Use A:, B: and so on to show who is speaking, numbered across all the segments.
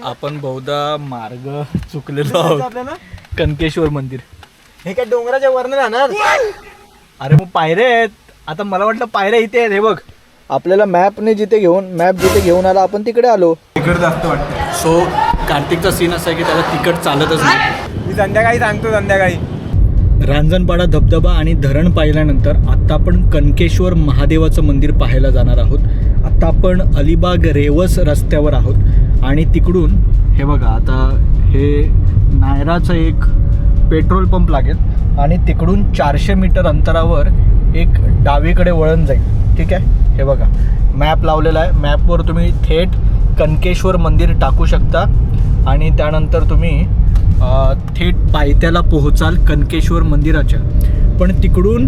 A: आपण बहुधा मार्ग चुकलेलो आहोत. कनकेश्वर मंदिर
B: हे काय डोंगराच्या वरनं राहणार?
A: अरे मग पायऱ्या आहेत. आता मला वाटलं पायऱ्या इथे आहेत. हे बघ
B: आपल्याला मॅप जिथे घेऊन आला आपण तिकडे आलो.
A: तिकड जास्त वाटतं. सो कार्तिकचा सीन असा आहे की त्याला तिकट चालतच नाही.
B: मी संध्याकाळी सांगतो. संध्याकाळी
A: रांजणपाडा धबधबा आणि धरण पाहिल्यानंतर आता आपण कनकेश्वर महादेवाचं मंदिर पाहायला जाणार आहोत. आता आपण अलिबाग रेवस रस्त्यावर आहोत आणि तिकडून हे बघा आता हे नायराचं एक पेट्रोल पंप लागेल आणि तिकडून 400 मीटर अंतरावर एक डावीकडे वळण जाईल. ठीक आहे, हे बघा मॅप लावलेला आहे. मॅपवर तुम्ही थेट कनकेश्वर मंदिर टाकू शकता आणि त्यानंतर तुम्ही थेट पायथ्याला पोहोचाल कनकेश्वर मंदिराच्या. पण तिकडून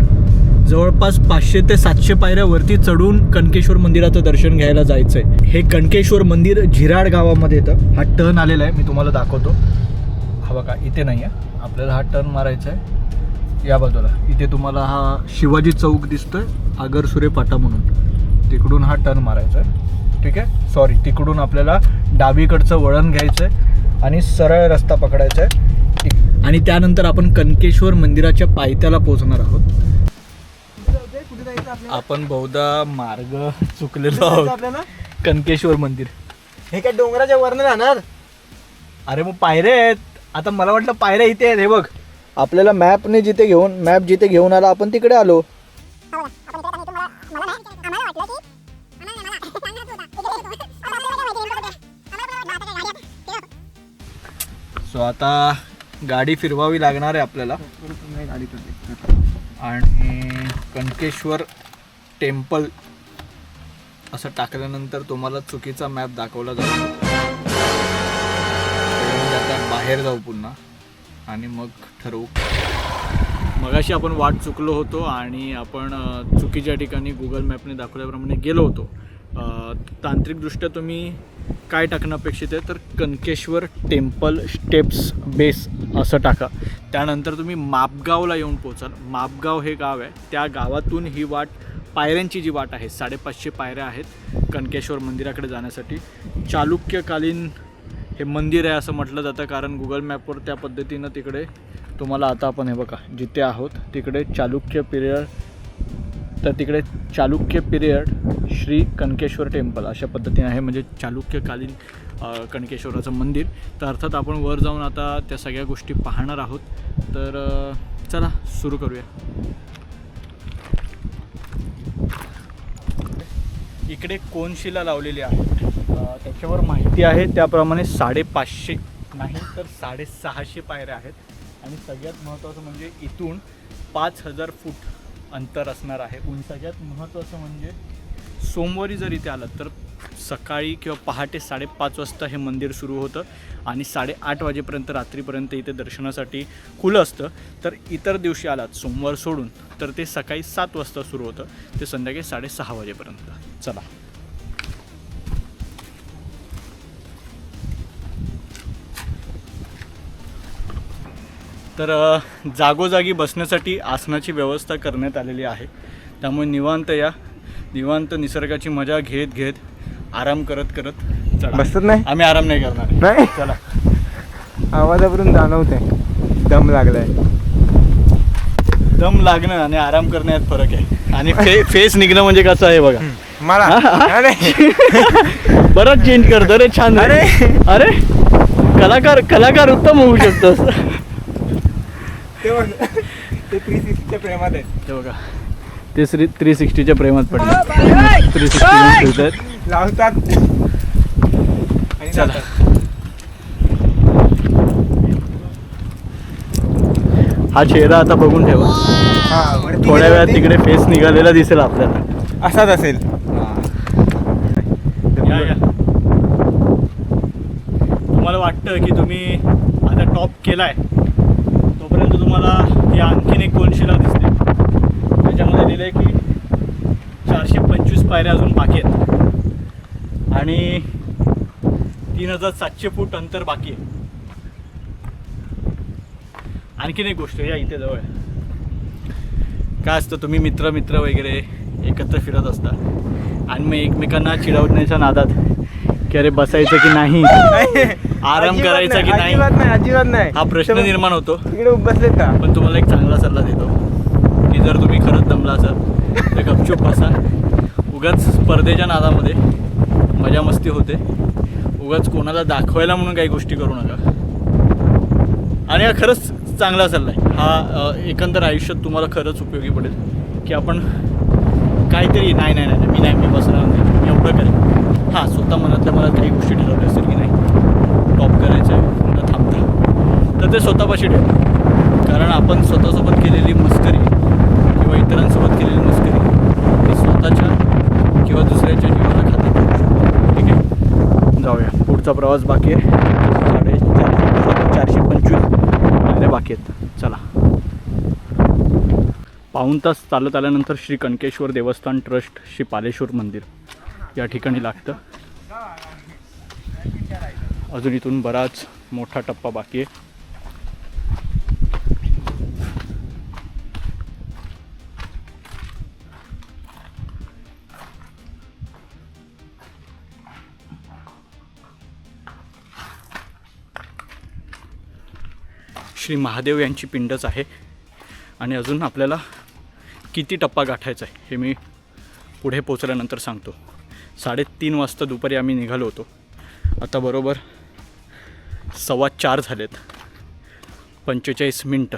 A: जवळपास 500 ते 700 पायऱ्यावरती चढून कनकेश्वर मंदिराचं दर्शन घ्यायला जायचं आहे. हे कनकेश्वर मंदिर झिराड गावामध्ये येतं. हा टर्न आलेला आहे, मी तुम्हाला दाखवतो. हा बघा इथे नाही आहे, आपल्याला हा टर्न मारायचा आहे या बाजूला. इथे तुम्हाला हा शिवाजी चौक दिसतोय, आगरसुरे फाटा म्हणून. तिकडून हा टर्न मारायचा आहे. ठीक आहे, सॉरी, तिकडून आपल्याला डावीकडचं वळण घ्यायचं आहे आणि सरळ रस्ता पकडायचा आहे आणि त्यानंतर आपण कनकेश्वर मंदिराच्या पायथ्याला पोहोचणार आहोत. आपण बहुधा मार्ग चुकलेलो आहोत. कनकेश्वर मंदिर
B: हे काय डोंगराच्या वरनं राहणार?
A: अरे मग पायऱ्या आहेत. आता मला वाटलं पायऱ्या इथे आहेत. हे बघ
B: आपल्याला मॅप जिथे घेऊन आला आपण तिकडे आलो.
A: सो आता गाडी फिरवावी लागणार आहे आपल्याला आणि कनकेश्वर टेम्पल असं टाकल्यानंतर तुम्हाला चुकीचा मॅप दाखवला जातो. आता बाहेर जाऊ पुन्हा आणि मग ठरवू. मगाशी आपण वाट चुकलो होतो आणि आपण चुकीच्या ठिकाणी गुगल मॅपने दाखवल्याप्रमाणे गेलो होतो. तांत्रिकदृष्ट्या तुम्ही काय टाकणं अपेक्षित आहे तर कनकेश्वर टेम्पल स्टेप्स बेस असं टाका. त्यानंतर तुम्ही मापगावला येऊन पोचाल. मापगाव हे गाव आहे, त्या गावातून ही वाट पायऱ्यांची जी वाट आहे 550 पायऱ्या आहेत कनकेश्वर मंदिराकडे जाण्यासाठी. चालुक्यकालीन हे मंदिर आहे असं म्हटलं जातं कारण गुगल मॅपवर त्या पद्धतीनं तिकडे तुम्हाला आता आपण हे बघा जिथे आहोत तिकडे चालुक्य पिरियड श्री कनकेश्वर टेम्पल अशा पद्धतीने आहे, म्हणजे चालुक्यकालीन कनकेश्वराचं मंदिर. तर अर्थात आपण वर जाऊन आता त्या सगळ्या गोष्टी पाहणार आहोत. तर चला सुरू करूया. इकडे कोनशिला लावलेली आहे, त्याच्यावर माहिती आहे त्याप्रमाणे 550 नाही तर 650 पायऱ्या आहेत आणि सगळ्यात महत्त्वाचं म्हणजे इथून 5000 फूट अंतर असणार आहे. सगळ्यात महत्त्वाचं म्हणजे सोमवारी जर इथे आलात तर सकाळी किंवा पहाटे 5:30 वाजता हे मंदिर सुरू होतं आणि 8:30 वाजेपर्यंत रात्रीपर्यंत इथे दर्शनासाठी खुलं असतं. तर इतर दिवशी आलात सोमवार सोडून तर ते सकाळी 7 वाजता सुरू होतं ते संध्याकाळी 6:30 वाजेपर्यंत. चला तर जागोजागी बसण्यासाठी आसनाची व्यवस्था करण्यात आलेली आहे. त्यामुळे निवांत निसर्गाची मजा घेत आराम करत चला.
B: बसत नाही,
A: आम्ही आराम नाही करणार.
B: नाही,
A: चला.
B: आवाजावरून जाणवते दम लागलाय.
A: दम लागणं आणि आराम करण्यात फरक आहे आणि फेस निघणं म्हणजे कसं आहे बघा.
B: मला
A: बरंच चेंज करतो रे. छान. अरे कलाकार उत्तम होऊ शकतो.
B: ते 360च्या प्रेमात आहे.
A: ते बघा ते 360च्या प्रेमात पडले. 360
B: लावतात.
A: चला हा चेहरा आता बघून ठेवा. थोड्या वेळात तिकडे फेस निघालेला दिसेल आपल्याला.
B: असाच असेल.
A: या. तुम्हाला वाटतं की तुम्ही आता टॉप केलाय तोपर्यंत तुम्हाला ही आणखीन एक कोनशिला दिसते. त्याच्यामध्ये दिलं आहे की 425 पायऱ्या अजून बाकी आहेत आणि 3700 फूट अंतर बाकी आहे. आणखीन एक गोष्ट या इथे जवळ काय असतं, तुम्ही मित्र वगैरे एकत्र फिरत असता आणि मग एकमेकांना चिडवण्याच्या नादात की अरे बसायचं की नाही, आराम करायचा की नाही,
C: अजिबात नाही.
A: हा प्रश्न निर्माण होतो.
C: तिकडे बसलेत का?
A: पण तुम्हाला एक चांगला सल्ला देतो की जर तुम्ही खरंच दमला असाल तर गपचूप बसा. उगाच स्पर्धेच्या नादामध्ये मजा मस्ती होते. उगाच कोणाला दाखवायला म्हणून काही गोष्टी करू नका. आणि हा खरंच चांगला सल्ला आहे. हा एकंदर आयुष्यात तुम्हाला खरंच उपयोगी पडेल की आपण काहीतरी नाही नाही नाही मी मी बसणार नाही, मी एवढं करेन. हां, स्वतः मनातल्या मनात काही गोष्टी ठरवल्या असेल की नाही टॉप करायचं आहे न थांबता, तर ते स्वतःपाशी ठेवा. कारण आपण स्वतःसोबत केलेली मस्करी किंवा इतरांसोबत केलेली मस्करी ही स्वतःच्या किंवा दुसऱ्याच्या जीवाला खातात होऊ शकते. ठीक आहे, जाऊया. पुढचा प्रवास बाकी आहे. 425 पायऱ्या बाकी आहेत. चला. पाऊण तास चालत आल्यानंतर श्री कणकेश्वर देवस्थान ट्रस्ट श्री पालेश्वर मंदिर या ठिकाणी लागतं. अजून इथून बराच मोठा टप्पा बाकी आहे. श्री महादेव यांची पिंडच आहे. आणि अजून आपल्याला किती टप्पा गाठायचा आहे हे मी पुढे पोचल्यानंतर सांगतो. 3:30 वाजता दुपारी आम्ही निघालो होतो. आता बरोबर 4:15 झालेत. 45 मिनटं.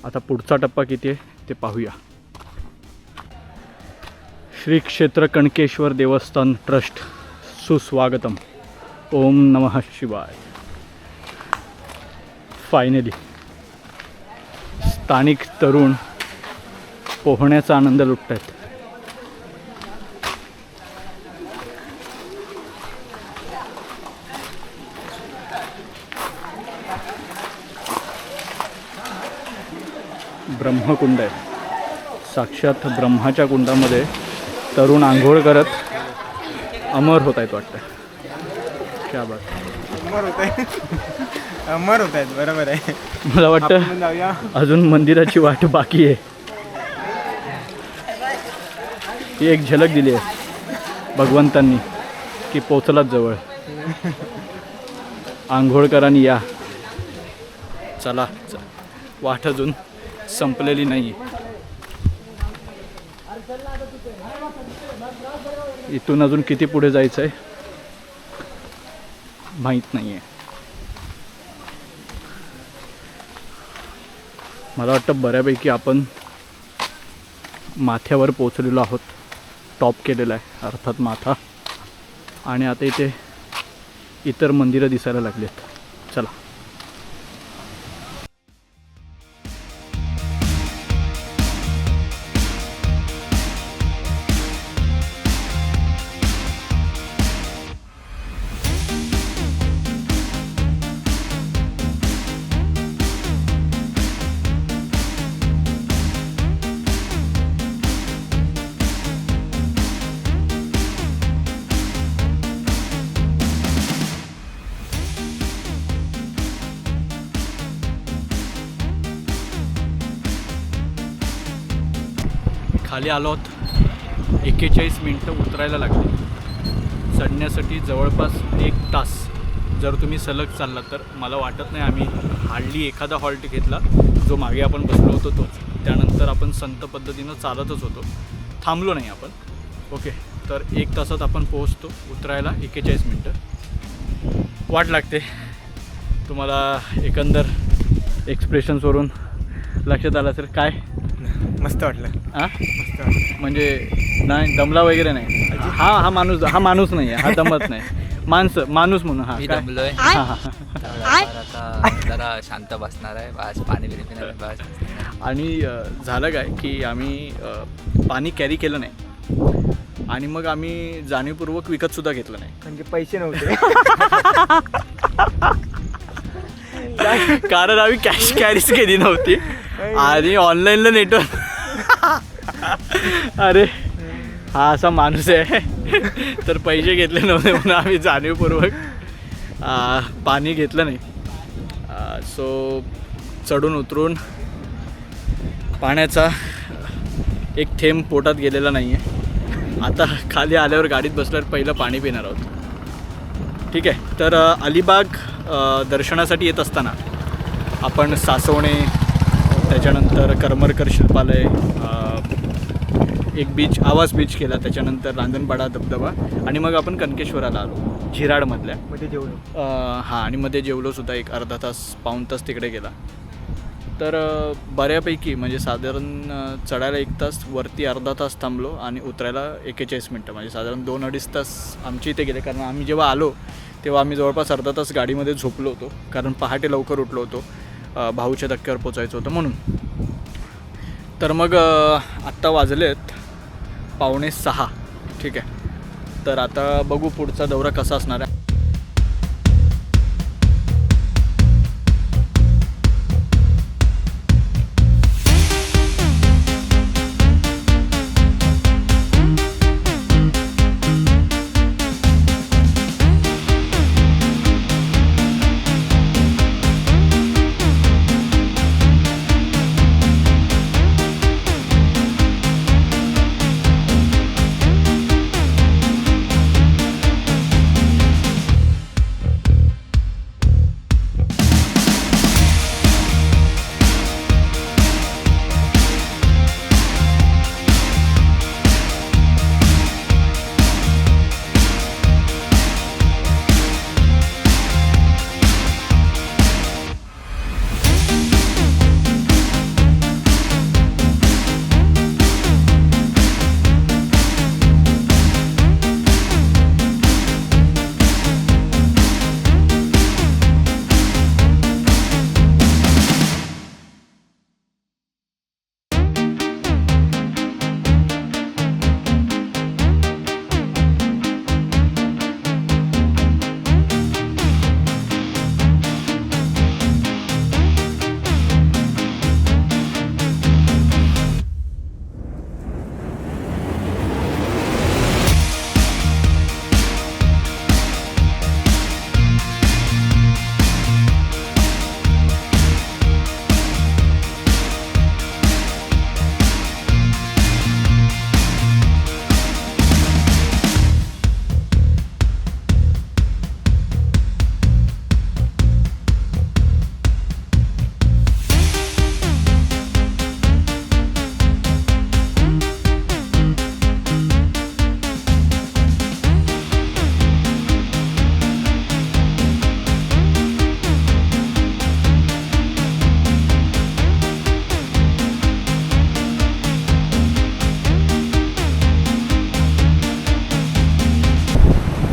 A: आता पुढचा टप्पा किती आहे ते पाहूया. श्री क्षेत्र कणकेश्वर देवस्थान ट्रस्ट सुस्वागतम. ओम नमः शिवाय. फायनली स्थानिक तरुण पोहण्याचा आनंद लुटत आहेत. ब्रह्मकुंड आहे. साक्षात ब्रह्माच्या कुंडामध्ये तरुण आंघोळ करत अमर होत आहेत वाटतं. क्या बात.
C: अमर होत आहेत. बरोबर आहे.
A: मला वाटतं अजून मंदिराची वाट बाकी आहे. ही एक झलक दिली आहे भगवंतांनी की पोचलात जवळ. आंघोळकरांनी या. चला, वाट अजून संपलेली नाही. इथून अजून किती पुढे जायचं आहे माहीत नाही आहे. मला वाटतं बऱ्यापैकी आपण माथ्यावर पोचलेलो आहोत. टॉप केलेला आहे अर्थात माथा. आणि आता इथे इतर मंदिरं दिसायला लागलेत. चला. खाली आलो आहोत. 41 मिनटं उतरायला लागली. चढण्यासाठी जवळपास 1 तास. जर तुम्ही सलग चालला तर मला वाटत नाही आम्ही हार्डली एखादा हॉल्ट घेतला जो मागे आपण बसलो होतो तोच. त्यानंतर आपण संत पद्धतीनं चालतच होतो, थांबलो नाही आपण. ओके, तर 1 तासात आपण पोहोचतो. उतरायला 41 मिनटं वाट लागते. तुम्हाला एकंदर एक्सप्रेशन्सवरून लक्षात आलं तर काय
C: मस्त वाटलं.
A: हां, म्हणजे नाही दमला वगैरे नाही. हा माणूस नाही आहे. हा दमत नाही. माणूस म्हणून. हा
D: मी
A: काय?
D: दमलोय. आता जरा शांत बसणार आहे. बस पाणी बिणी पिणार आहे, बस.
A: आणि झालं काय की आम्ही पाणी कॅरी केलं नाही. आणि मग आम्ही जाणीवपूर्वक विकतसुद्धा घेतलं नाही.
C: म्हणजे पैसे नव्हते.
A: कारण आम्ही कॅश कॅरीच केली नव्हती. आणि ऑनलाईनला नेटवर्क. अरे हा असा माणूस आहे. तर पैसे घेतले नव्हते म्हणून आम्ही जाणीवपूर्वक पाणी घेतलं नाही. सो चढून उतरून पाण्याचा एक थेंब पोटात गेलेला नाही आहे. आता खाली आल्यावर गाडीत बसल्यावर पहिलं पाणी पिणार आहोत. ठीक आहे, तर अलिबाग दर्शनासाठी येत असताना आपण सासवणे, त्याच्यानंतर करमरकर शिल्पालय, एक बीच आवास बीच केला, त्याच्यानंतर रांजणपाडा धबधबा आणि मग आपण कनकेश्वराला आलो झिराडमधल्या.
C: मध्ये जेवलो.
A: हां, आणि मध्ये जेवलोसुद्धा, एक अर्धा तास पाऊण तास तिकडे गेला. तर बऱ्यापैकी म्हणजे साधारण चढायला 1 तास, वरती अर्धा तास थांबलो आणि उतरायला 41 मिनटं, म्हणजे साधारण 2-2.5 तास आमच्या इथे गेले. कारण आम्ही जेव्हा आलो तेव्हा आम्ही जवळपास अर्धा तास गाडीमध्ये झोपलो होतो, कारण पहाटे लवकर उठलो होतो, भाऊच्या धक्क्यावर पोचायचं होतं म्हणून. तर मग आत्ता वाजलेत 5:45. ठीक आहे, तर आता बघू पुढचा दौरा कसा असणार आहे.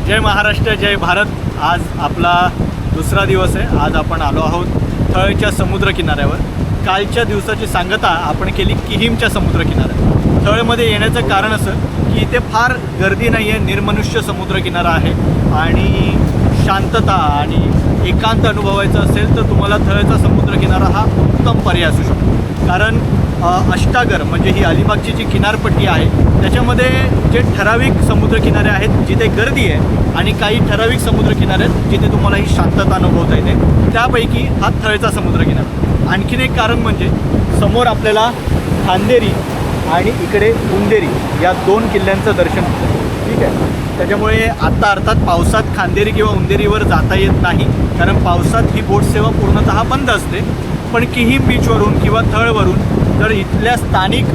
A: जय महाराष्ट्र, जय भारत. आज आपला दुसरा दिवस आहे. आज आपण आलो आहोत थळच्या समुद्रकिनाऱ्यावर. कालच्या दिवसाची सांगता आपण केली किहीमच्या समुद्रकिनाऱ्यात. थळमध्ये येण्याचं कारण असं की इथे फार गर्दी नाही आहे, निर्मनुष्य समुद्रकिनारा आहे आणि शांतता आणि एकांत अनुभवायचं असेल तर तुम्हाला थळचा समुद्रकिनारा हा उत्तम पर्याय असू शकतो. कारण अष्टागर म्हणजे ही अलिबागची जी किनारपट्टी आहे त्याच्यामध्ये जे ठराविक समुद्रकिनारे आहेत जिथे गर्दी आहे आणि काही ठराविक समुद्रकिनारे आहेत जिथे तुम्हाला ही शांतता अनुभवता येते, त्यापैकी हा थळचा समुद्रकिनारा. आणखीन एक कारण म्हणजे समोर आपल्याला खांदेरी आणि इकडे उंदेरी या 2 किल्ल्यांचं दर्शन होतं. ठीक आहे, त्याच्यामुळे आत्ता अर्थात पावसात खांदेरी किंवा उंदेरीवर जाता येत नाही, कारण पावसात ही बोट सेवा पूर्णतः बंद असते. पण किहीम बीचवरून किंवा थळवरून जर इथल्या स्थानिक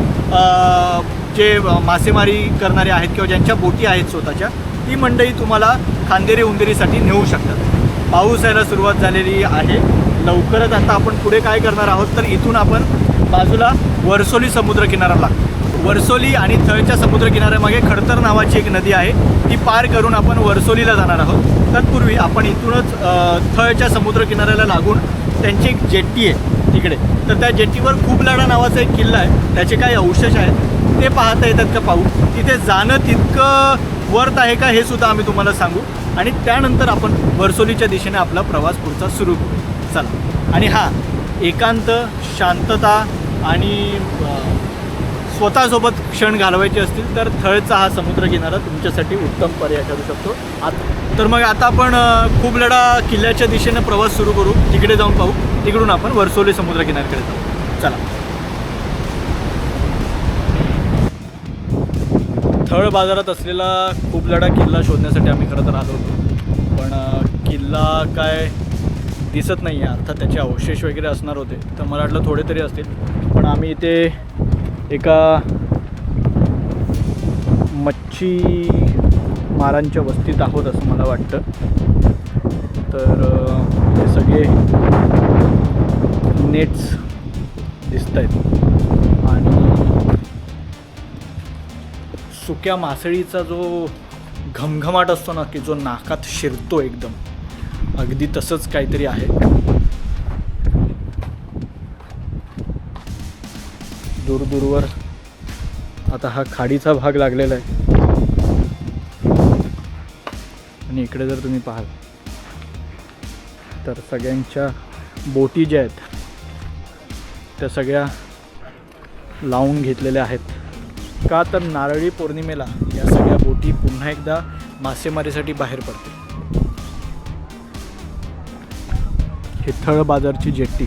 A: जे मासेमारी करणारे आहेत किंवा ज्यांच्या बोटी आहेत स्वतःच्या, ती मंडळी तुम्हाला खांदेरी उंदेरीसाठी नेऊ शकतात. पाऊस यायला सुरुवात झालेली आहे. लवकरच आता आपण पुढे काय करणार आहोत तर इथून आपण बाजूला वर्सोली समुद्रकिनारा लागतो. वर्सोली आणि थळच्या समुद्रकिनाऱ्यामागे खडतर नावाची एक नदी आहे, ती पार करून आपण वर्सोलीला जाणार आहोत. तत्पूर्वी आपण इथूनच थळच्या समुद्रकिनाऱ्याला लागून त्यांची एक जेट्टी आहे तिकडे, तर त्या जेट्टीवर खूपलाडा नावाचा एक किल्ला आहे, त्याचे काही अवशेष आहेत ते पाहता येतात का पाहू. तिथे जाणं तितकं वर्थ आहे का हे सुद्धा आम्ही तुम्हाला सांगू आणि त्यानंतर आपण वर्सोलीच्या दिशेने आपला प्रवास पुढचा सुरू करू. चला. आणि हा एकांत, शांतता आणि स्वतःसोबत क्षण घालवायचे असतील तर थळचा हा समुद्रकिनारा तुमच्यासाठी उत्तम पर्याय ठरू शकतो. तर मग आता आपण खूपलडा किल्ल्याच्या दिशेने प्रवास सुरू करू. तिकडे जाऊन पाहू, तिकडून आपण वर्सोली समुद्रकिनाऱ्याकडे जाऊ. चला. थळ बाजारात असलेला खूपलडा किल्ला शोधण्यासाठी आम्ही खरं तर आलो होतो, पण किल्ला काय दिसत नाही आहे. अर्थात त्याचे अवशेष वगैरे असणार होते, तर मला वाटलं थोडे तरी असतील. पण आम्ही इथे एका मच्छी मारांच्या वस्तीत आहोत असं मला वाटतं. तर हे सगळे नेट्स दिसत आहेत आणि सुक्या मासळीचा जो घमघमाट असतो ना, की जो नाकात शिरतो एकदम, अगदी तसंच काहीतरी आहे. दूरदूरवर आता हा खाडीचा भाग लागलेला आहे आणि इकडे जर तुम्ही पाहाल तर सगळ्यांच्या बोटी ज्या आहेत त्या सगळ्या लावून घेतलेल्या आहेत. का तर नारळी पौर्णिमेला या सगळ्या बोटी पुन्हा एकदा मासेमारीसाठी बाहेर पडतील. हे थळ बाजारची जेट्टी.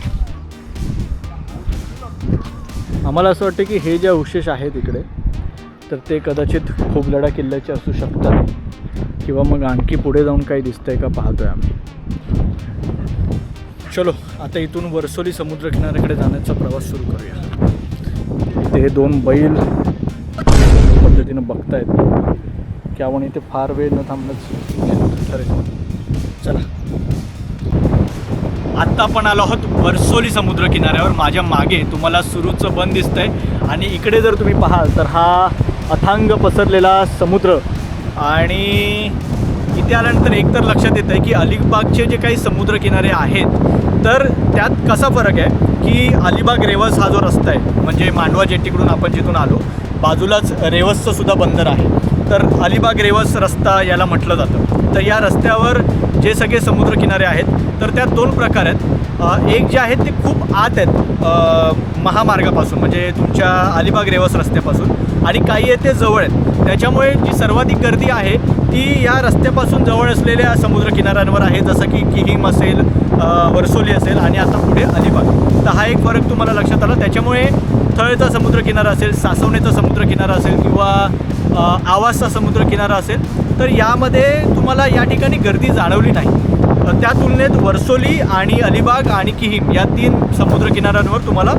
A: आम्हाला असं वाटतं की हे जे अवशेष आहेत इकडे तर ते कदाचित खूपलडा किल्ल्याचे असू शकतात, किंवा मग आणखी पुढे जाऊन काही दिसतंय का पाहतोय आम्ही. चलो आता इथून वर्सोली समुद्रकिनाऱ्याकडे जाण्याचा प्रवास सुरू करूया. इथे हे दोन बैल पद्धतीनं बघतायत की आपण इथे फार वेळ न थांबणंच ठरेल. चला आत्ता आपण आलो आहोत वर्सोली समुद्र किनाऱ्यावर. माझ्या मागे तुम्हाला सुरूचं बंद दिसतंय आणि इकडे जर तुम्ही पाहाल तर हा अथांग पसरलेला समुद्र. आणि इथे आल्यानंतर एकतर लक्षात येतं आहे की अलिबागचे जे काही समुद्र किनारे आहेत तर त्यात कसा फरक आहे की अलिबाग रेवस हा जो रस्ता आहे, म्हणजे मांडवा जेट्टीकडून आपण जिथून आलो बाजूलाच रेवसचं सुद्धा बंदर आहे, तर अलिबाग रेवस रस्ता याला म्हटलं जातं. तर या रस्त्यावर जे सगळे समुद्रकिनारे आहेत तर त्यात दोन प्रकार आहेत. एक जे आहेत ते खूप आत आहेत महामार्गापासून, म्हणजे तुमच्या अलिबाग रेवस रस्त्यापासून, आणि काही आहे ते जवळ आहेत. त्याच्यामुळे जी सर्वाधिक गर्दी आहे ती या रस्त्यापासून जवळ असलेल्या समुद्रकिनाऱ्यांवर आहे, जसं की किहीम असेल, वर्सोली असेल आणि आता पुढे अलिबाग. तर हा एक फरक तुम्हाला लक्षात आला. त्याच्यामुळे थळचा समुद्रकिनारा असेल, सासवणेचा समुद्रकिनारा असेल किंवा आवासचा समुद्रकिनारा असेल तर यामध्ये तुम्हाला या ठिकाणी गर्दी जाणवली नाही. त्या तुलनेत वर्सोली आणि अलिबाग आणि किहीम या 3 समुद्रकिनाऱ्यांवर तुम्हाला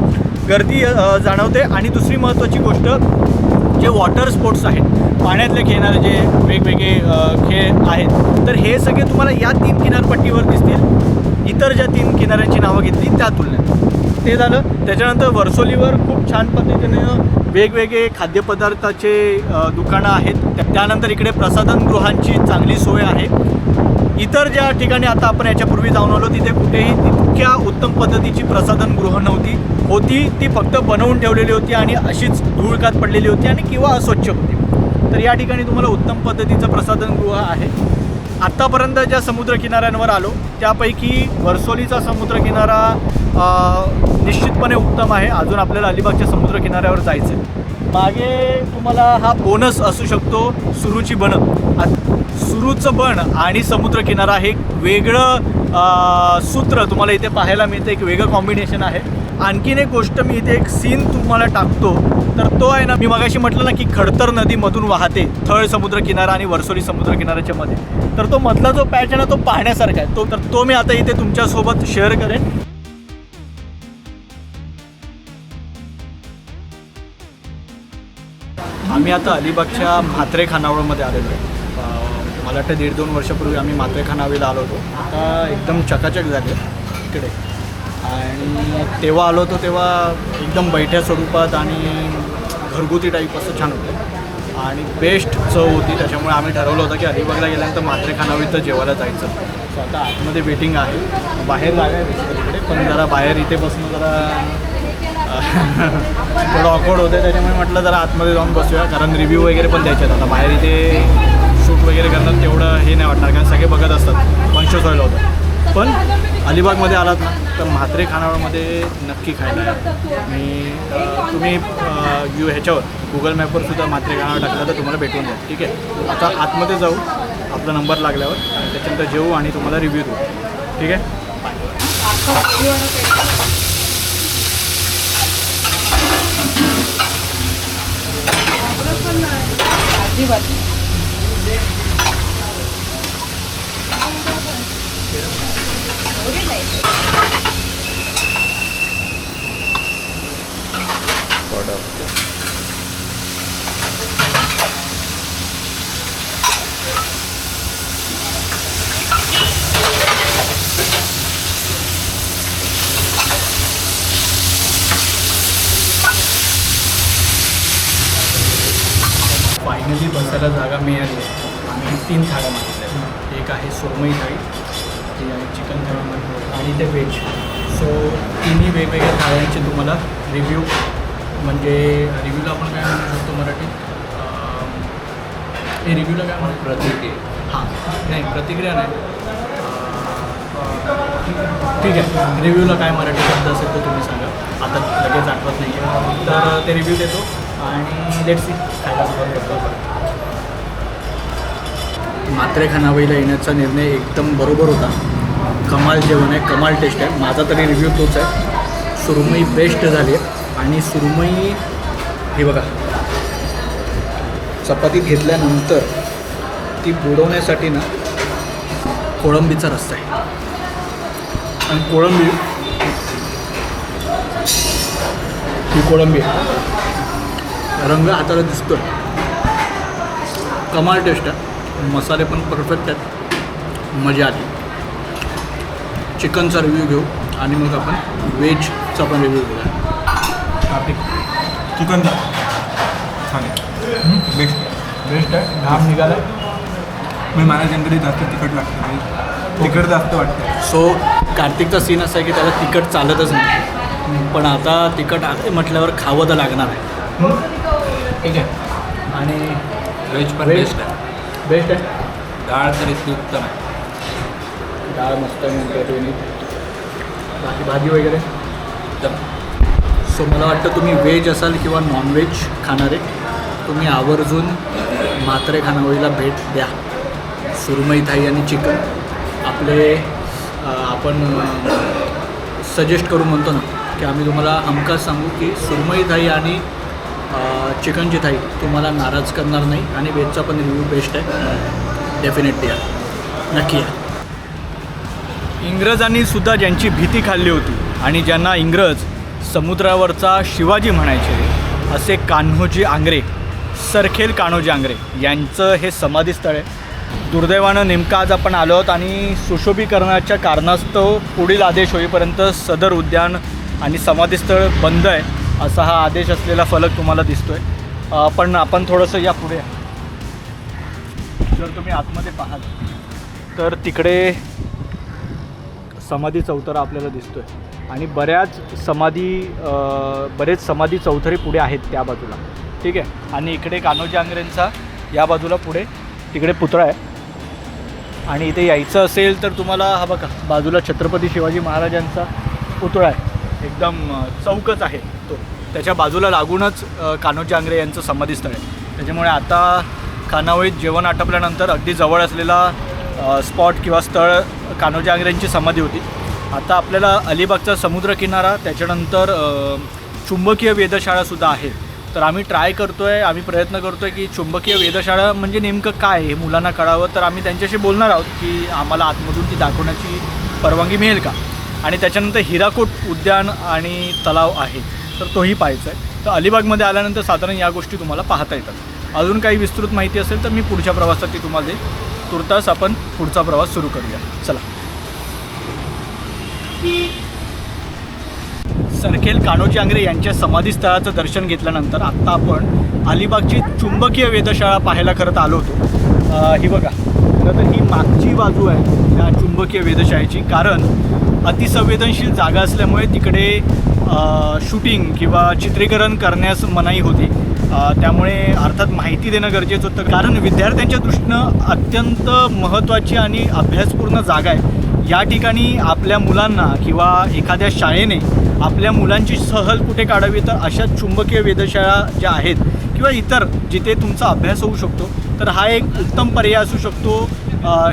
A: गर्दी जाणवते. आणि दुसरी महत्त्वाची गोष्ट, जे वॉटर स्पोर्ट्स आहेत, पाण्यातले खेळणारे जे वेगवेगळे खेळ आहेत तर हे सगळे तुम्हाला या 3 किनारपट्टीवर दिसतील, इतर ज्या 3 किनाऱ्यांची नावं घेतली त्या तुलनेत. ते झालं. त्याच्यानंतर वर्सोलीवर खूप छान पद्धतीनं वेगवेगळे खाद्यपदार्थाचे दुकानं आहेत. त्यानंतर इकडे प्रसाधनगृहांची चांगली सोय आहे. इतर ज्या ठिकाणी आता आपण याच्यापूर्वी जाऊन आलो तिथे कुठेही तितक्या उत्तम पद्धतीची प्रसाधनगृहं होती ती फक्त बनवून ठेवलेली होती आणि अशीच धूळकात पडलेली होती आणि किंवा अस्वच्छ होती. तर या ठिकाणी तुम्हाला उत्तम पद्धतीचं प्रसाधनगृह आहे. आत्तापर्यंत ज्या समुद्रकिनाऱ्यांवर आलो त्यापैकी वर्सोलीचा समुद्रकिनारा निश्चितपणे उत्तम आहे. अजून आपल्याला अलिबागच्या समुद्रकिनाऱ्यावर जायचं आहे. मागे तुम्हाला हा बोनस असू शकतो सुरूची बन. सुरूचं बन आणि समुद्रकिनारा हे एक वेगळं सूत्र तुम्हाला इथे पाहायला मिळतं, एक वेगळं कॉम्बिनेशन आहे. आणखीन एक गोष्ट, मी इथे एक सीन तुम्हाला टाकतो तर तो आहे ना, मी मगाशी म्हटलं ना की खडतर नदीमधून वाहते थळ समुद्रकिनारा आणि वर्सोली समुद्रकिनाऱ्याच्या मध्ये, तर तो मधला जो पॅच आहे ना तो पाहण्यासारखा आहे. तर तो मी आता इथे तुमच्यासोबत शेअर करेन. आम्ही आता अलिबागच्या म्हात्रे खानावळमध्ये आलेलो आहे. मला वाटतं 1.5-2 वर्षापूर्वी आम्ही म्हात्रे खानावळीला आलो होतो. आता एकदम चकाचक झाले इकडे. आणि तेव्हा आलो होतो तेव्हा एकदम बैठ्या स्वरूपात आणि घरगुती टाईप असं छान होतं आणि बेस्ट चव होती. त्याच्यामुळे आम्ही ठरवलं होतं की अलिबागला गेल्यानंतर म्हात्रे खानावळीत जेवायला जायचं. सो आता आतमध्ये वेटिंग आहे, बाहेर जागा आहे तिकडे, पण जरा बाहेर इथे बसणं जरा थोडं ऑकवर्ड होतं. त्याच्यामुळे म्हटलं जरा आतमध्ये जाऊन बसूया, कारण रिव्ह्यू वगैरे पण द्यायचे आहेत. आता बाहेर इथे शूट वगैरे करणं तेवढं हे नाही वाटणार, कारण सगळे बघत असतात, कॉन्शियस व्हायला होतं. पण अलिबागमध्ये आलात ना तर म्हात्रे खानावळमध्ये नक्की खायला या. आणि तुम्ही ह्याच्यावर गुगल मॅपवर सुद्धा म्हात्रे खानावळ टाकला तर तुम्हाला भेटून जाईल. ठीक आहे, आता आतमध्ये जाऊ आपला नंबर लागल्यावर आणि त्याच्यानंतर जेवू आणि तुम्हाला रिव्ह्यू देऊ. ठीक आहे.
E: अजिबात नाही. एवढी नाही.
A: फायनली बसायला जागा मिळाली आहे. आम्ही 3 थाळ्या मागितल्या. एक आहे सुरमई थाळी, ती आहे चिकन थाळी आणि ते व्हेज. सो तिन्ही वेगवेगळ्या थाळ्यांचे तुम्हाला रिव्ह्यू, म्हणजे रिव्ह्यूला आपण काय म्हणू शकतो मराठीत, हे रिव्ह्यूला काय म्हणतो,
D: प्रतिक्रिया.
A: हां नाही प्रतिक्रिया नाही, ठीक आहे, रिव्ह्यूला काय मराठी शब्द असेल तर तुम्ही सांगा, आता लगेच आठवत नाही आहे. तर ते रिव्ह्यू देतो आणि लेट्स सी खायला सुरुवात करतो. मात्रे खानावळीला येण्याचा निर्णय एकदम बरोबर होता. कमाल जेवण आहे, कमाल टेस्ट आहे. माझा तरी रिव्ह्यू तोच आहे. सुरमई बेस्ट झाली आहे आणि सुरमई हे बघा, चपातीत घेतल्यानंतर ती बुडवण्यासाठी ना कोळंबीचा रस्सा आहे. आणि कोळंबी ही कोळंबी आहे, रंग हाताला दिसतो, कमाल टेस्ट आहे. मसाले पण परफेक्ट आहेत, मजा आली. चिकनचा रिव्ह्यू घेऊ आणि मग आपण व्हेजचा पण रिव्ह्यू घेऊया.
C: चिकन छान आहे, बेस्ट
A: बेस्ट आहे. घाम निघाला.
C: म्हणजे मला जनरली जास्त तिखट लागतं, तिखट जास्त वाटतं.
A: सो कार्तिकचा सीन असा आहे की त्याला तिखट चालतच नाही, पण आता तिखट आहे म्हटल्यावर खावं तर लागणार आहे. ठीक आहे. आणि
D: व्हेज पण
A: Veg?
D: बेस्ट आहे.
A: बेस्ट आहे.
D: डाळ तर इतकी उत्तम आहे.
A: डाळ मस्त म्हणतो तुम्ही. बाकी भाजी वगैरे.
D: उत्तम.
A: सो मला वाटतं तुम्ही व्हेज असाल किंवा नॉनव्हेज खाणारे, तुम्ही आवर्जून म्हात्रे खानावळीला भेट द्या. सुरमई थाई आणि चिकन आपले आपण सजेस्ट करू म्हणतो ना की आम्ही तुम्हाला हमखास सांगू की सुरमई थाई आणि चिकनची थाई तुम्हाला नाराज करणार नाही. आणि व्हेजचा पण रिव्ह्यू बेस्ट आहे. डेफिनेटली या, नक्की या. इंग्रजांनी सुद्धा ज्यांची भीती खाल्ली होती आणि ज्यांना इंग्रज समुद्रावरचा शिवाजी म्हणायचे असे कान्होजी आंग्रे, सरखेल कान्होजी आंग्रे यांचं हे समाधीस्थळ आहे. दुर्दैवानं नेमकं आज आपण आलो आहोत आणि सुशोभीकरणाच्या कारणास्तव पुढील आदेश होईपर्यंत सदर उद्यान आणि समाधीस्थळ बंद आहे असा हा आदेश असलेला फलक तुम्हाला दिसतो आहे. पण आपण थोडंसं या पुढे, जर तुम्ही आतमध्ये पाहाल तर तिकडे समाधी चौथरा आपल्याला दिसतो आहे आणि बरेच समाधी चौथरे पुढे आहेत त्या बाजूला. ठीक आहे. आणि इकडे कान्होजी आंग्रेंचा या बाजूला पुढे तिकडे पुतळा आहे. आणि इथे यायचं असेल तर तुम्हाला हा बघा बाजूला छत्रपती शिवाजी महाराजांचा पुतळा आहे, एकदम चौकच आहे तो, त्याच्या बाजूला लागूनच कान्होजी आंग्रे यांचं समाधीस्थळ आहे. त्याच्यामुळे आता खानावळीत जेवण आटपल्यानंतर अगदी जवळ असलेला स्पॉट किंवा स्थळ कान्होजी आंग्रेंची समाधी होती. आता आपल्याला अलिबागचा समुद्रकिनारा, त्याच्यानंतर चुंबकीय वेधशाळासुद्धा आहे. तर आम्ही प्रयत्न करतो आहे की चुंबकीय वेधशाळा म्हणजे नेमकं काय हे मुलांना कळावं. तर आम्ही त्यांच्याशी बोलणार आहोत की आम्हाला आतमधून ती दाखवण्याची परवानगी मिळेल का. आणि त्याच्यानंतर हिराकोट उद्यान आणि तलाव आहे, तर तोही पाहायचा आहे. तर अलिबागमध्ये आल्यानंतर साधारण या गोष्टी तुम्हाला पाहता येतात. अजून काही विस्तृत माहिती असेल तर मी पुढच्या प्रवासात ती तुम्हाला देईन. तुर्तास आपण पुढचा प्रवास सुरू करूया. चला. सरखेल कान्होजी आंग्रे यांच्या समाधीस्थळाचं दर्शन घेतल्यानंतर आत्ता आपण अलिबागची चुंबकीय वेधशाळा पाहायला खरं तर आलो होतो. ही बघा, खरं तर ही मागची बाजू आहे या चुंबकीय वेधशाळेची, कारण अतिसंवेदनशील जागा असल्यामुळे तिकडे शूटिंग किंवा चित्रीकरण करण्यास मनाई होती. त्यामुळे अर्थात माहिती देणं गरजेचं होतं, कारण विद्यार्थ्यांच्या दृष्टीनं अत्यंत महत्त्वाची आणि अभ्यासपूर्ण जागा आहे. या ठिकाणी आपल्या मुलांना किंवा एखाद्या शाळेने आपल्या मुलांची सहल कुठे काढावी तर अशा चुंबकीय वेधशाळा ज्या आहेत किंवा इतर जिथे तुमचा अभ्यास होऊ शकतो, तर हा एक उत्तम पर्याय असू शकतो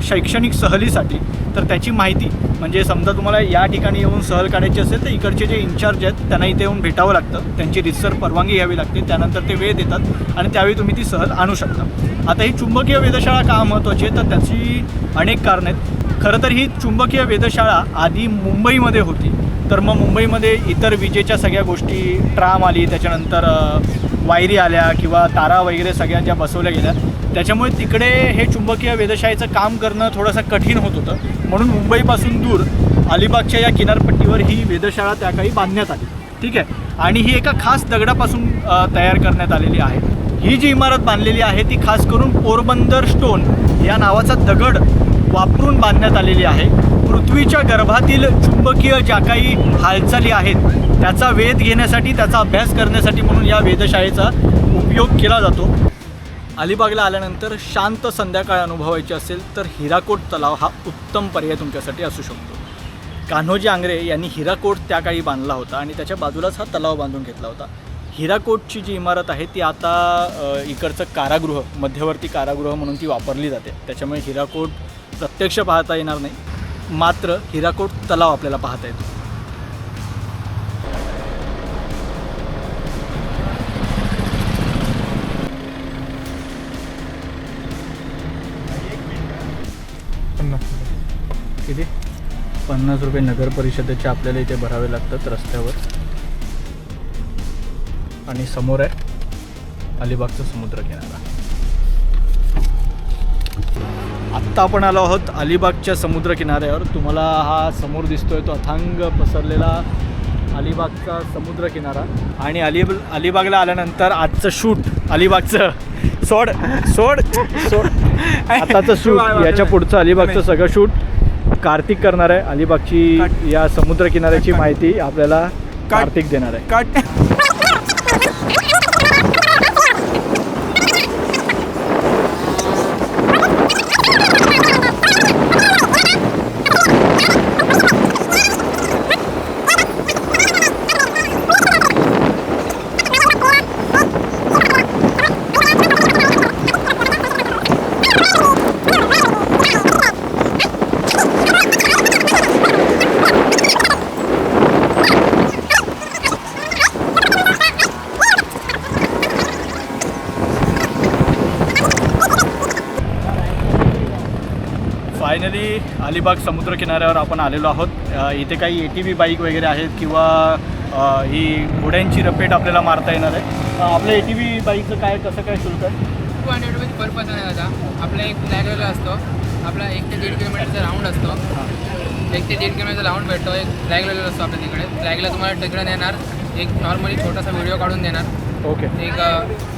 A: शैक्षणिक सहलीसाठी. तर त्याची माहिती म्हणजे समजा तुम्हाला या ठिकाणी येऊन सहल काढायची असेल तर इकडचे जे इन्चार्ज आहेत त्यांना इथे येऊन भेटावं लागतं, त्यांची रितसर परवानगी घ्यावी लागते, त्यानंतर ते वेळ देतात आणि त्यावेळी तुम्ही ती सहल आणू शकता. आता ही चुंबकीय वेधशाळा का महत्त्वाची आहे तर त्याची अनेक कारणं आहेत. खरं तर ही चुंबकीय वेधशाळा आधी मुंबईमध्ये होती, तर मग मुंबईमध्ये इतर विजेच्या सगळ्या गोष्टी, ट्राम आली, त्याच्यानंतर वायरी आल्या किंवा तारा वगैरे सगळ्या ज्या बसवल्या गेल्या, त्याच्यामुळे तिकडे हे चुंबकीय वेधशाळेचं काम करणं थोडंसं कठीण होत होतं. म्हणून मुंबईपासून दूर अलिबागच्या या किनारपट्टीवर ही वेधशाळा त्या काळी बांधण्यात आली. ठीक आहे. आणि ही एका खास दगडापासून तयार करण्यात आलेली आहे. ही जी इमारत बांधलेली आहे ती खास करून पोरबंदर स्टोन या नावाचा दगड वापरून बांधण्यात आलेली आहे. पृथ्वीच्या गर्भातील चुंबकीय ज्या काही हालचाली आहेत त्याचा वेध घेण्यासाठी, त्याचा अभ्यास करण्यासाठी म्हणून या वेधशाळेचा उपयोग केला जातो. अलिबागला आल्यानंतर शांत संध्याकाळ अनुभवायची असेल तर हिराकोट तलाव हा उत्तम पर्याय तुमच्यासाठी असू शकतो. कान्होजी आंग्रे यांनी हिराकोट त्या काळी बांधला होता आणि त्याच्या बाजूलाच हा तलाव बांधून घेतला होता. हिराकोटची जी इमारत आहे ती आता इकडचं कारागृह, मध्यवर्ती कारागृह म्हणून ती वापरली जाते. त्याच्यामुळे हिराकोट प्रत्यक्ष पाहता येणार नाही, मात्र हिराकोट तलाव आपल्याला पाहता येतो. किती? 50 रुपये नगर परिषदेचे आपल्याला इथे भरावे लागतात रस्त्यावर. आणि समोर आहे अलिबागचा समुद्रकिनारा. आत्ता आपण आलो आहोत अलिबागच्या समुद्रकिनाऱ्यावर. तुम्हाला हा समोर दिसतोय तो अथांग पसरलेला अलिबागचा समुद्रकिनारा. आणि अलिबागला आल्यानंतर आजचं शूट अलिबागचं सोड आताचं शूट, याच्या पुढचं अलिबागचं सगळं शूट कार्तिक करणार आहे. अलिबागची या समुद्रकिनाऱ्याची माहिती आपल्याला कार्तिक देणार आहे. फायनली अलिबाग समुद्रकिनाऱ्यावर आपण आलेलो आहोत. इथे काही ATV बाईक वगैरे आहेत किंवा ही घोड्यांची रपेट आपल्याला मारता येणार आहे. आपल्या ATV बाईकचं काय कसं काय शुल्क आहे?
F: 200 रुपये पर पर्सन आहे दादा. आपला एक फ्लॅगलेला असतो, आपला 1 ते 1.5 किलोमीटरचा राऊंड असतो. 1 ते 1.5 किलोमीटरचा राऊंड भेटतो. एक फ्लॅगलेला असतो आपल्या तिकडे. फ्लॅगला तुम्हाला तिकडे नेणार, एक नॉर्मली छोटासा व्हिडिओ काढून देणार.
A: ओके.
F: एक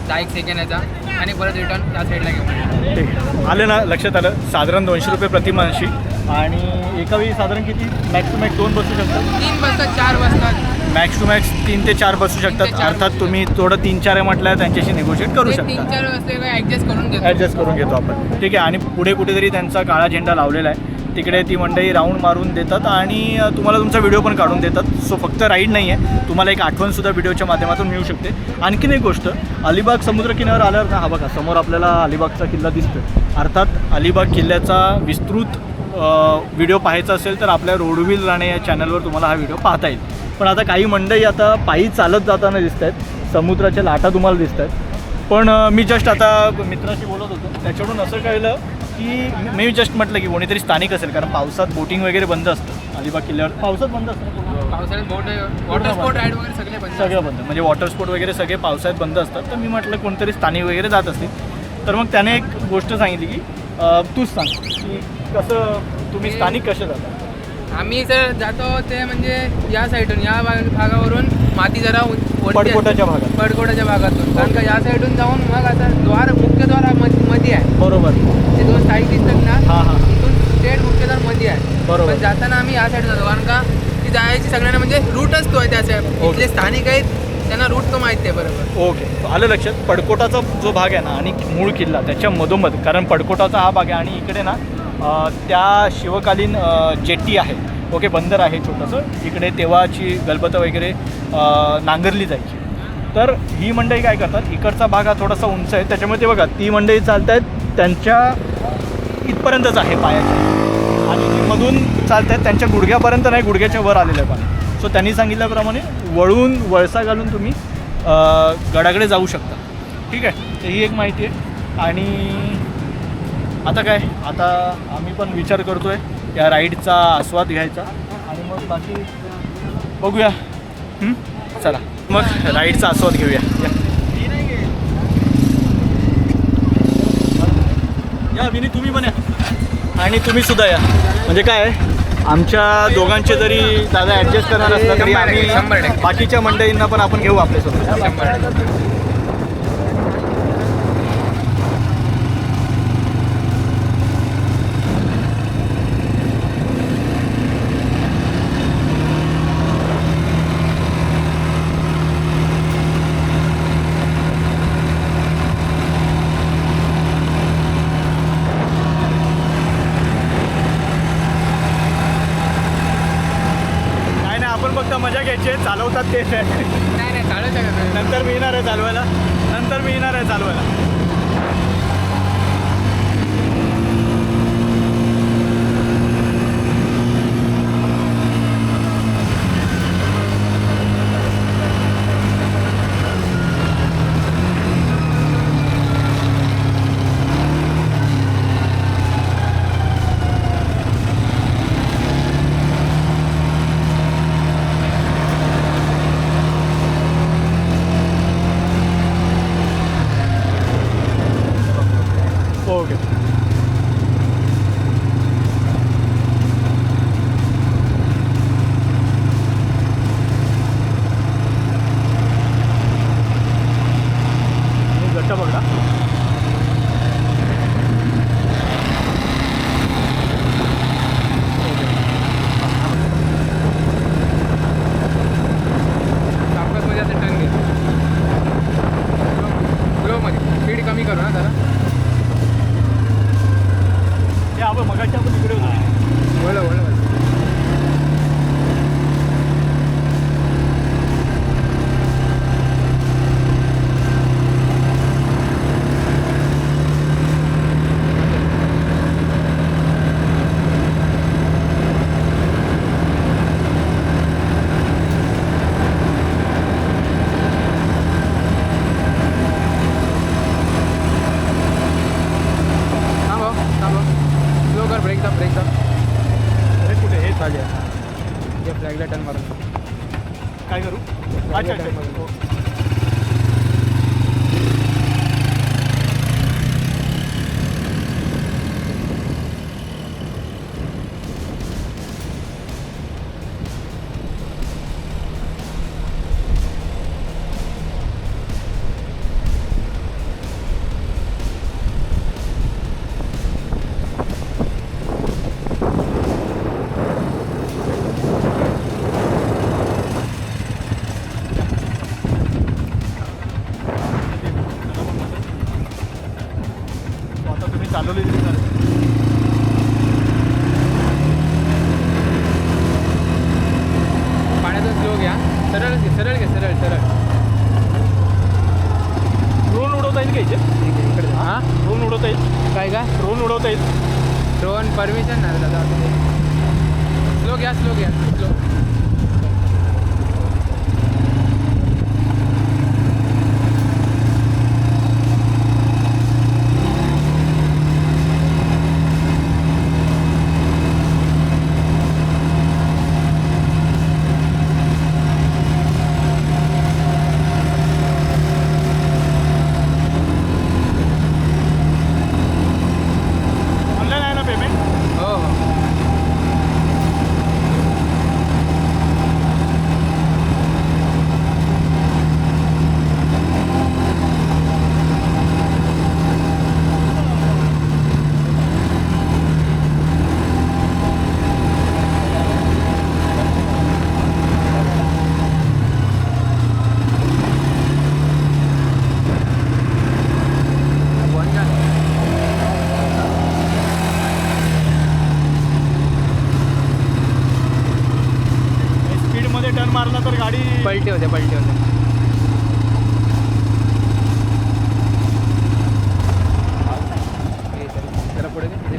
F: 10 सेकंदाचा आणि परत रिटर्न त्या साईडला घेऊन.
A: ठीक आहे. आलं ना, लक्षात आलं. साधारण 200 रुपये प्रति माणशी. आणि एका वेळी साधारण किती? मॅक्स टू मॅक्स 2 बसू शकतात.
F: 3 बसतात, 4 बसतात.
A: मॅक्स टू मॅक्स 3 ते 4 बसू शकतात. अर्थात तुम्ही थोडं 3-4 म्हटलं त्यांच्याशी निगोशिएट करू शकता.
F: 3-4 असले का ॲडजस्ट करून घेतो
A: आपण. ठीक आहे. आणि पुढे कुठेतरी त्यांचा काळा झेंडा लावलेला आहे. तिकडे ती मंडळी राऊंड मारून देतात आणि तुम्हाला तुमचा व्हिडिओ पण काढून देतात. सो फक्त राईड नाही आहे, तुम्हाला एक आठवणसुद्धा व्हिडिओच्या माध्यमातून मिळू शकते. आणखीन एक गोष्ट, अलिबाग समुद्रकिनाऱ्यावर आल्यावर ना, हा बघा समोर आपल्याला अलिबागचा किल्ला दिसतोय. अर्थात अलिबाग किल्ल्याचा विस्तृत व्हिडिओ पाहायचा असेल तर आपल्या रोडविल राणे या चॅनलवर तुम्हाला हा व्हिडिओ पाहता येईल. पण आता काही मंडळी आता पायी चालत जाताना दिसत आहेत, समुद्राच्या लाटा तुम्हाला दिसत आहेत. पण मी जस्ट आता मित्राशी बोलत होतो, त्याच्याकडून असं कळलं की मी जस्ट म्हटलं की कोणीतरी स्थानिक असेल, कारण पावसात बोटिंग वगैरे बंद असतं अलिबाग किल्ल्यावर. पावसात बंद असतं,
F: पावसाळ्यात बोट, वॉटर स्पोर्ट राईड वगैरे
A: सगळं बंद, म्हणजे वॉटर स्पोर्ट वगैरे सगळे पावसाळ्यात बंद असतात. तर मी म्हटलं कोणतरी स्थानिक वगैरे जात असतील. तर मग त्याने एक गोष्ट सांगितली की तूच सांग की कसं तुम्ही स्थानिक कसे जाता?
F: आम्ही जर जातो ते म्हणजे या साईडून, या भागावरून माती जरा
A: पडकोटाच्या भागात,
F: पडकोटाच्या भागातून. कारण का या साईडून जाऊन मग आता मुख्य द्वार मध्ये आहे.
A: बरोबर.
F: ते 2 साईड दिसतात ना,
A: हां हां,
F: तिथून स्ट्रेट मुख्य द्वार मध्ये आहे.
A: बरोबर.
F: पण जाताना आम्ही या साईड जातो, कारण का ती जायची सगळ्यांना म्हणजे रूटच तो आहे. त्या साईड जे स्थानिक आहेत त्यांना रूट तो माहिती आहे. बरोबर.
A: ओके, आलं लक्षात. पडकोटाचा जो भाग आहे ना आणि मूळ किल्ला त्याच्या मधोमध, कारण पडकोटाचा हा भाग आहे आणि इकडे ना त्या शिवकालीन जेट्टी आहे. ओके, बंदर आहे छोटंसं. इकडे तेव्हाची गलबतं वगैरे नांगरली जायची. तर ही मंडळी काय करतात, इकडचा भाग हा थोडासा उंच आहे, त्याच्यामुळे ते बघा ती मंडळी चालत आहेत त्यांच्या इथपर्यंतच आहे पायाच्या, आणि जी मधून चालत आहेत त्यांच्या गुडघ्यापर्यंत नाही, गुडघ्याच्या वर आलेलं आहे पाणी. सो त्यांनी सांगितल्याप्रमाणे वळसा घालून तुम्ही गडाकडे जाऊ शकता. ठीक आहे, तर ही एक माहिती आहे. आणि आता काय, आता आम्ही पण विचार करतोय या राईडचा आस्वाद घ्यायचा आणि मग बाकी बघूया. चला मग राईडचा आस्वाद घेऊया. या विनी, तुम्ही पण या आणि तुम्ही सुद्धा या. म्हणजे काय आमच्या दोघांचे जरी दादा ॲडजस्ट करणार असला तरी आम्ही
F: 100%
A: बाकीच्या मंडळींना पण आपण घेऊ आपल्यासोबत. काय नाही, आपण फक्त मजा घ्यायची आहे, चालवतात ते.
F: नाही चालू शकत.
A: नंतर मी येणार आहे चालवायला. ओके. घट्ट पकडा.
F: मध्ये असं टर्न घे. फ्लोमध्ये स्पीड कमी करू ना जरा.
A: हे आपण मगाशी आपण इकडे होतो.
F: बोला. ब्रेक दा.
A: हे कुठे हे
F: चालेल. या फ्लॅगला टर्न मारून
A: काय करू? अच्छा. चालवली
F: पाण्याचा स्लो घ्या. सरळ
A: ड्रोन उडवता येईल का इथे?
F: इकडे. हां
A: ड्रोन उडवता येईल?
F: काय का
A: ड्रोन उडवता येईल?
F: ड्रोन परमिशन नाही दादा. स्लो घ्या.
A: ऑनलाईन आहे ना पेमेंट?
F: हो.
A: स्पीडमध्ये टर्न मारला तर गाडी
F: पलटी होते. जरा पुढे दे.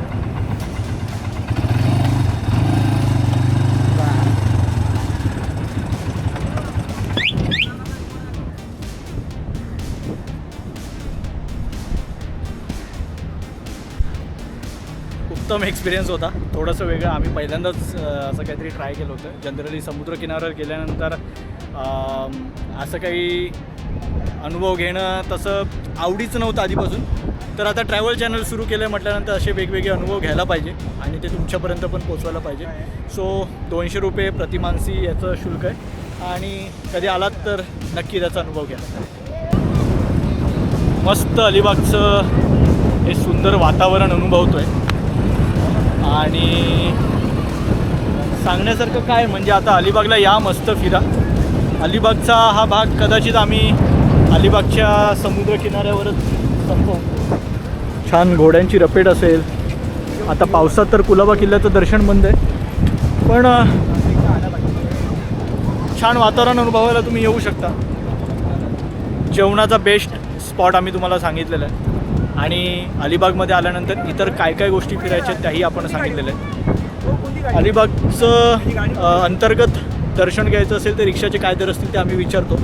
A: ऑसम एक्सपिरियन्स होता, थोडंसं वेगळं. आम्ही पहिल्यांदाच असं काहीतरी ट्राय केलं होतं. जनरली समुद्रकिनाऱ्यावर गेल्यानंतर असं काही अनुभव घेणं तसं आवडीचं नव्हतं आधीपासून. तर आता ट्रॅव्हल चॅनल सुरू केलं म्हटल्यानंतर असे वेगवेगळे अनुभव घ्यायला पाहिजे आणि ते तुमच्यापर्यंत पण पोचवायला पाहिजे. सो 200 रुपये प्रति माणसी याचं शुल्क आहे आणि कधी आलात तर नक्की त्याचा अनुभव घ्या. मस्त अलिबागचं हे सुंदर वातावरण अनुभवतो आहे आणि सांगण्यासारखं काय म्हणजे आता अलिबागला या मस्त फिरा. अलिबागचा हा भाग कदाचित आम्ही अलिबागच्या समुद्रकिनाऱ्यावरच संपवू. छान घोड्यांची रपेट असेल. आता पावसात तर कुलाबा किल्ल्याचं दर्शन बंद आहे, पण छान वातावरण अनुभवायला तुम्ही येऊ शकता. जेवणाचा बेस्ट स्पॉट आम्ही तुम्हाला सांगितलेलं आहे आणि अलिबागमध्ये आल्यानंतर इतर काय काय गोष्टी फिरायच्या त्याही आपण सांगितलेल्या आहेत. अलिबागचं अंतर्गत दर्शन घ्यायचं असेल तर रिक्षाचे काय दर असतील ते आम्ही विचारतो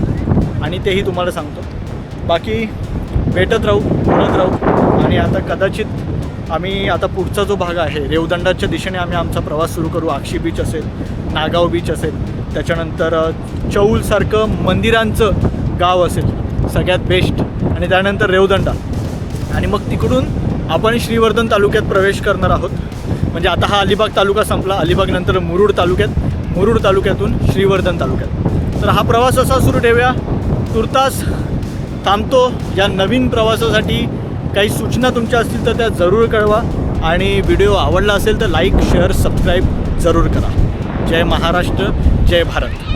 A: आणि तेही तुम्हाला सांगतो. बाकी भेटत राहू, बोलत राहू आणि आता कदाचित आम्ही आता पुढचा जो भाग आहे रेवदंडाच्या दिशेने आम्ही आमचा प्रवास सुरू करू. आक्षी बीच असेल, नागाव बीच असेल, त्याच्यानंतर चौलसारखं मंदिरांचं गाव असेल सगळ्यात बेस्ट आणि त्यानंतर रेवदंडा आणि मग तिकडून आपण श्रीवर्धन तालुक्यात प्रवेश करणार आहोत. म्हणजे आता हा अलिबाग तालुका संपला. अलिबागनंतर मुरुड तालुक्यात, मुरुड तालुक्यातून श्रीवर्धन तालुक्यात. तर हा प्रवास असा सुरू ठेवूया. तुर्तास थांबतो. या नवीन प्रवासासाठी काही सूचना तुमच्या असतील तर त्या जरूर कळवा आणि व्हिडिओ आवडला असेल तर लाईक, शेअर, सबस्क्राईब जरूर करा. जय महाराष्ट्र, जय भारत.